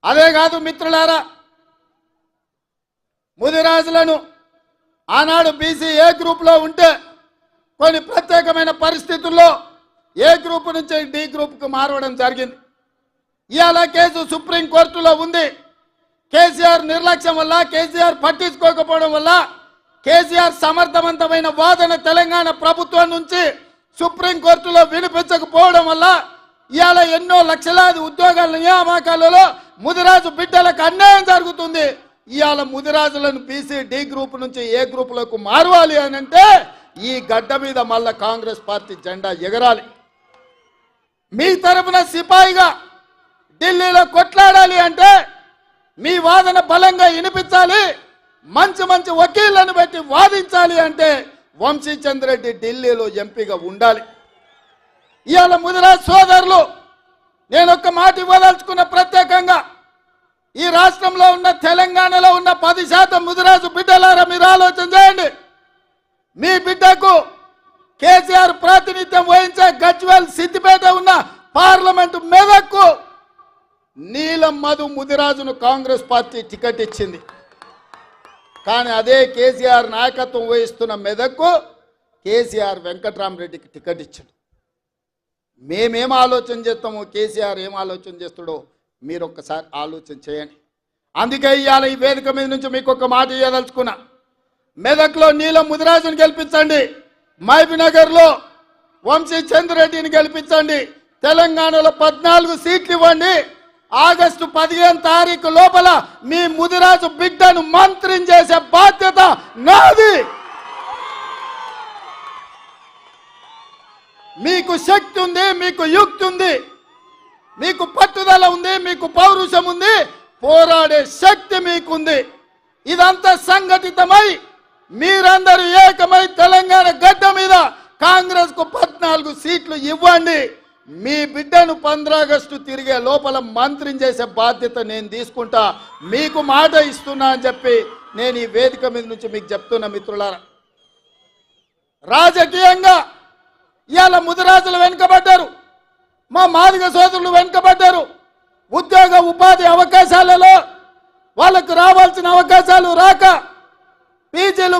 అదే కాదు మిత్రులారా, ముదిరాజులను ఆనాడు బీసీ ఏ గ్రూప్లో ఉంటే కొన్ని ప్రత్యేకమైన పరిస్థితుల్లో ఏ గ్రూప్ నుంచి డి గ్రూప్కు మారవడం జరిగింది. ఇవాళ కేసు సుప్రీంకోర్టులో ఉంది. కేసీఆర్ నిర్లక్ష్యం వల్ల, కేసీఆర్ పట్టించుకోకపోవడం వల్ల, కేసీఆర్ సమర్థవంతమైన వాదన తెలంగాణ ప్రభుత్వం నుంచి సుప్రీంకోర్టులో వినిపించకపోవడం వల్ల ఇవాళ ఎన్నో లక్షలాది ఉద్యోగాల నియామకాలలో ముదిరాజు బిడ్డలకు అన్యాయం జరుగుతుంది. ఇవాళ ముదిరాజులను బీసీ డి గ్రూప్ నుంచి ఏ గ్రూపులకు మారవాలి అని అంటే ఈ గడ్డ మీద మళ్ళా కాంగ్రెస్ పార్టీ జెండా ఎగరాలి. మీ తరపున సిపాయిగా ఢిల్లీలో కొట్లాడాలి అంటే మీ వాదన బలంగా వినిపించాలి. మంచి మంచి వకీళ్లను పెట్టి వాదించాలి అంటే వంశీచంద్రెడ్డి ఢిల్లీలో ఎంపీగా ఉండాలి. ఇవాళ ముదిరాజ్ సోదరులు, నేను ఒక్క మాట ఇవ్వదలుచుకున్న ప్రత్యేకంగా ఈ రాష్ట్రంలో ఉన్న తెలంగాణలో ఉన్న 10% ముదిరాజు బిడ్డలారా మీరు ఆలోచన చేయండి. మీ బిడ్డకు కేసీఆర్ ప్రాతినిధ్యం వహించే గజ్వేల్ సిద్దిపేట ఉన్న పార్లమెంటు మెదక్కు నీలం మధు ముదిరాజును కాంగ్రెస్ పార్టీ టికెట్ ఇచ్చింది. కానీ అదే కేసీఆర్ నాయకత్వం వహిస్తున్న మెదక్కు కేసీఆర్ వెంకట్రామరెడ్డికి టికెట్ ఇచ్చాడు. మేమేం ఆలోచన చేస్తామో, కేసీఆర్ ఏం ఆలోచన చేస్తాడో మీరు ఒక్కసారి ఆలోచన చేయండి. అందుకే ఇవాళ ఈ వేదిక మీద నుంచి మీకు ఒక మాట ఇవ్వదలుచుకున్నా. మెదక్లో నీలం ముదిరాజుని గెలిపించండి, మహబూబ్నగర్లో వంశీచంద్రెడ్డిని గెలిపించండి, తెలంగాణలో 14 సీట్లు ఇవ్వండి. ఆగస్టు 15 తారీఖు లోపల మీ ముదిరాజు బిడ్డను మంత్రిని చేసే బాధ్యత నాది. మీకు శక్తి ఉంది, మీకు యుక్తి ఉంది, మీకు పట్టుదల ఉంది, మీకు పౌరుషం ఉంది, పోరాడే శక్తి మీకుంది. ఇదంతా సంఘటితమై మీరందరూ ఏకమై తెలంగాణ గడ్డ మీద కాంగ్రెస్ కు 14 సీట్లు ఇవ్వండి. మీ బిడ్డను 15 ఆగస్టు తిరిగే లోపల మంత్రిని చేసే బాధ్యత నేను తీసుకుంటా, మీకు మాట ఇస్తున్నా అని చెప్పి నేను ఈ వేదిక మీద నుంచి మీకు చెప్తున్నా. మిత్రులారా, రాజకీయంగా ఇవాళ ముదిరాజులు వెనుకబడ్డారు, మా మాదిగ సోదరులు వెనుకబడ్డారు. ఉద్యోగ ఉపాధి అవకాశాలలో వాళ్ళకు రావాల్సిన అవకాశాలు రాక, పీజీలు